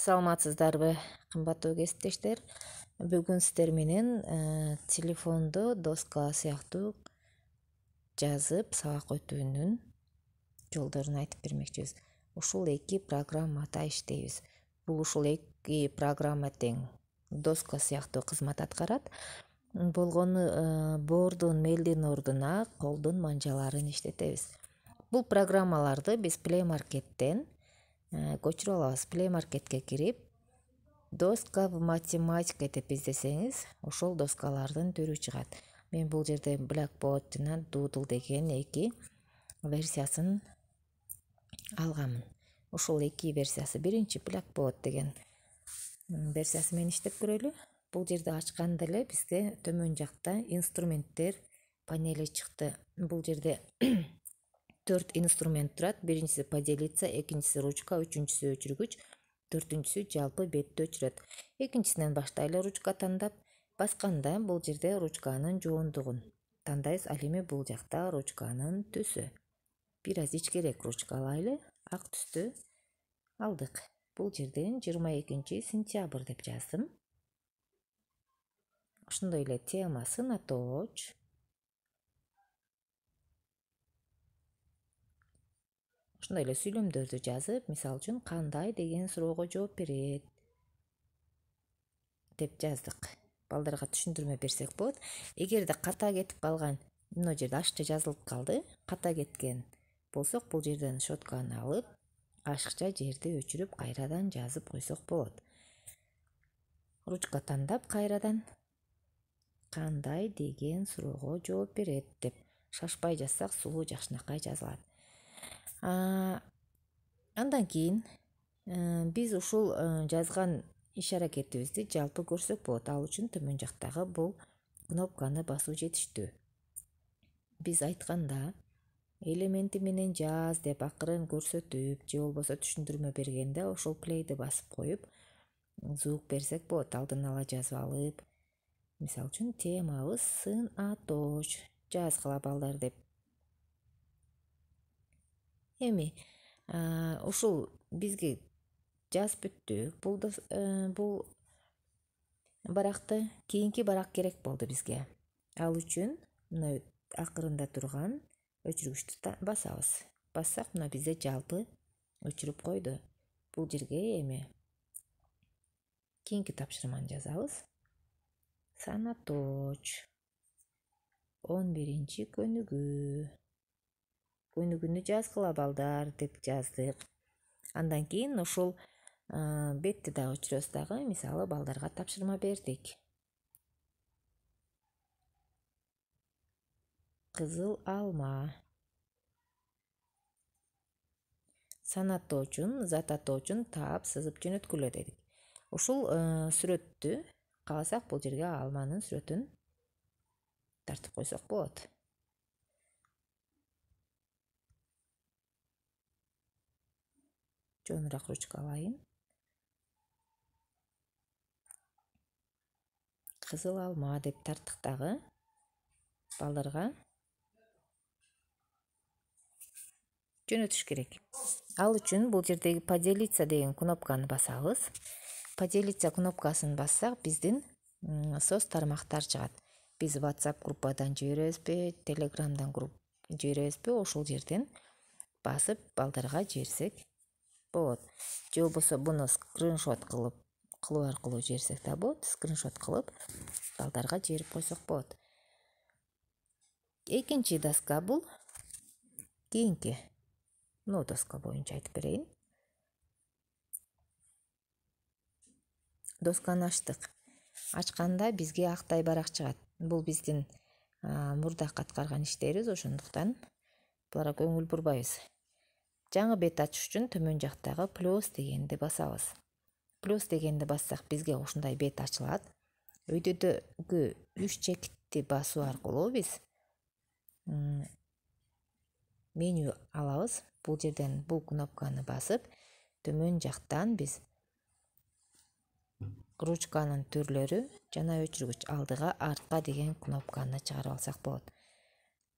Саламатсыздарбы, кымбаттуу кесиптештер. Бүгүн сиздер менен телефондо доска сыяктуу жазып сабак өтүүнүн жолдорун айтып бермекчибиз. Ушул эки программада иштейбиз. Бул ушул эки программа тең доска сыяктуу кызмат аткарат. Болгону бордун, мейлдин ордуна колдун манжаларын иштетебиз. Бул программаларды биз Play Market'тен көчүрүп алабыз. Play Market'ке кирип, доска в математика деп издесеңиз, ошол доскалардын түрү чыгат. Мен бул жерде Blackboard жана Doodle деген эки версиясын алганмын. Ошол эки версиясы, биринчи Blackboard деген версиясы менен иштеп көрөлү. Бул жерде ачканда эле бизге төмөн жакта инструменттер панели чыкты. Бул жерде 4 инструмент турат. Биринчиси поделиться, экинчиси ручка, үчүнчүсү өчүргүч, төртүнчүсү жалпы бетти өчүрөт. Экинчисинен баштайлы ручка тандап, басканда бул жерде ручканын жоондугун тандайбыз. Ал эми бул жакта ручканын түсү. Бир аз ичкерээк ручка алайлы. Ак түстү алдык. Бул жерден 22 сентябрь деп жаздым. Ошондой эле темасы наточ. Ошондой эле сүйлөмдөрдү жазып, мисалы үчүн кандай деген суроого жооп берет деп жаздык. Балдарга түшүндүрмө берсек болот. Эгерде ката кетип калган, мына жерде ашыкча жазылып калды, ката кеткен болсок, бул жерден щетканы алып, ашыкча жерди өчүрүп, кайрадан жазып койсок болот. Ручка тандап, кайрадан кандай деген суроого жооп берет деп шашпай жазсак, сулуу жакшынакай жазылат. Андан кийин биз ушул жазган иш аракетибизди жалпы көрсөк болот. Ал үчүн төмөн жактагы бул кнопканы басуу жетиштүү. Биз айтканда элементи менен жаз деп акырын көрсөтүп, же болбосо түшүндүрмө бергенде ошол плейди басып коюп, звук берсек болот, алдын ала жазып алып. Мисалы үчүн темабыз сын аточ, жазгыла балдар деп. Эми ушул бизге жазып бүттүк. Бул баракты, кийинки барак керек болду бизге. Ал үчүн мына акырында турган өчүргүчтү басабыз. Бассак, мына бизде жалпы өчүрүп койду. Бул жерге эми кийинки тапшырманы жазабыз. Санаточ 11 көнүгүү. Көнүгүүнү жазгыла балдар деп жаздык. Андан кийин ушул бетти дагы өчүрөбүз дагы. Мисалы, балдарга тапшырма бердик. Кызыл алма. Санатоочун, зататоочун таап сызып жөнөткүлө дедик. Ушул сүрөттү кааласак, бул жерге алманын сүрөтүн тартып койсок болот. Жоонураак ручка алайын. Кызыл алма деп тарттык дагы. Балдарга жөнөтүш керек. Ал үчүн бул жердеги поделиться деген кнопканы басабыз. Поделиться кнопкасын бассак, биздин соц тармактар чыгат. Биз WhatsApp группадан жиберебизби, Telegramдан жиберебизби, ошол жерден басып балдарга жиберсек болот. Же болбосо буну скриншот кылып аркылуу жиберсек да болот. Скриншот кылып балдарга жиберип койсок болот. Экинчи доска бул кийинки. Мына доска боюнча айтып берейин. Досканы ачтык. Ачканда бизге актай барак чыгат. Бул биздин мурдак аткарган иштерибиз, ошондуктан буларга көңүл бурбайбыз. Жаңы бет ачыш үчүн төмөн жактагы плюс дегенди басабыз. Плюс дегенди бассак, бизге ушундай бет ачылат. Өйдөдөгү 3 чекитти басуу аркылуу биз меню алабыз. Бул жерден бул кнопканы басып, төмөн жактан биз ручканын түрлөрү жана өчүргүч алдыга, артка деген кнопканы чыгарып алсак болот.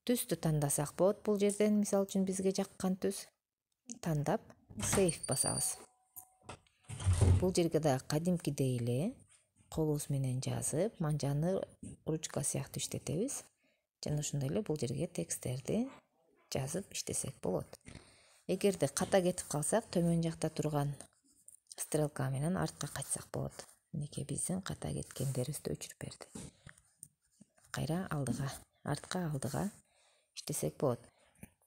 Түстү тандасак болот. Бул жерден мисалы үчүн бизге жаккан түс тандап, сейв басабыз. Бул жерге да кадимкидей эле колубуз менен жазып, манжаны ручка сыяктуу иштетебиз. Жана ошондой эле бул жерге тексттерди жазып иштесек болот. Эгерде ката кетип калсак, төмөн жакта турган стрелка менен артка кайтсак болот. Минекей биздин ката кеткендерибизди өчүрүп берди. Кайра алдыга, артка, алдыга иштесек болот.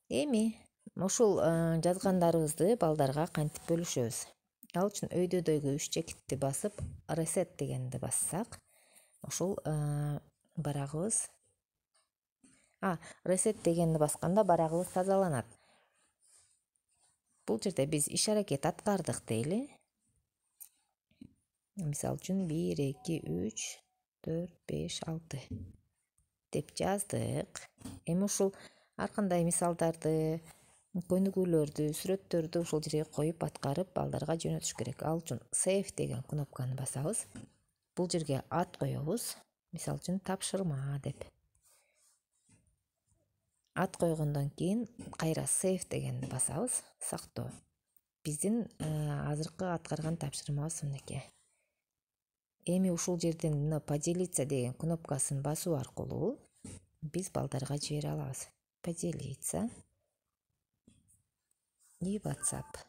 Эми ушул жазгандарыбызды балдарга кантип бөлүшөбүз? Ал үчүн өйдөдөгү 3 чекитти басып, reset дегенди бассак, ушул барагыбыз reset дегенди басканда барагыбыз тазаланат. Бул жерде биз иш-аракет аткардык дейли. Мисалы үчүн 1, 2, 3, 4, 5, 6 деп жаздык. Эми ушул ар кандай мисалдарды, көнүгүүлөрдү, сүрөттөрдү ушул жерге коюп аткарып балдарга жөнөтүш керек. Ал үчүн save деген кнопканы басабыз. Бул жерге ат коебуз. Мисалы үчүн тапшырма деп. Ат койгондон кийин кайра save дегенди басабыз. Сактоо. Биздин азыркы аткарган тапшырмабыз мынекей. Эми ушул жерден поделиться деген кнопкасын басуу аркылуу биз балдарга жибере алабыз. Поделиться и WhatsApp.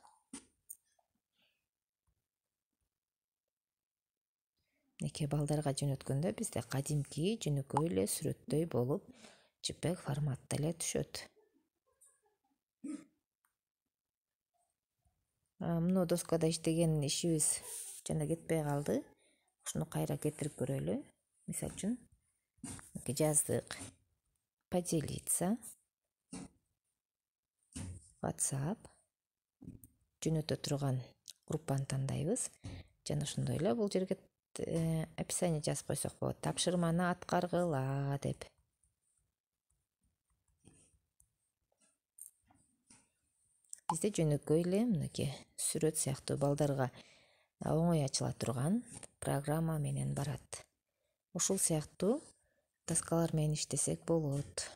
Мынекей балдарга жөнөткөндө бизде кадимки жөнөкөй эле сүрөттөй болуп, JPEG форматта эле түшөт. Мына доскада иштеген ишибиз жана кетпей калды. Ушуну кайра кетирип көрөлү. Мисалы үчүн жаздык. Поделиться. WhatsApp. Жөнөтө турган группаны тандайбыз. Жана ошондой эле бул жерге описание жазып койсок болот. Тапшырманы аткаргыла деп. Бизде жөнөкөй эле мынакей сүрөт сыяктуу балдарга оңой ачыла турган программа менен барат. Ушул сыяктуу доскалар менен иштесек болот.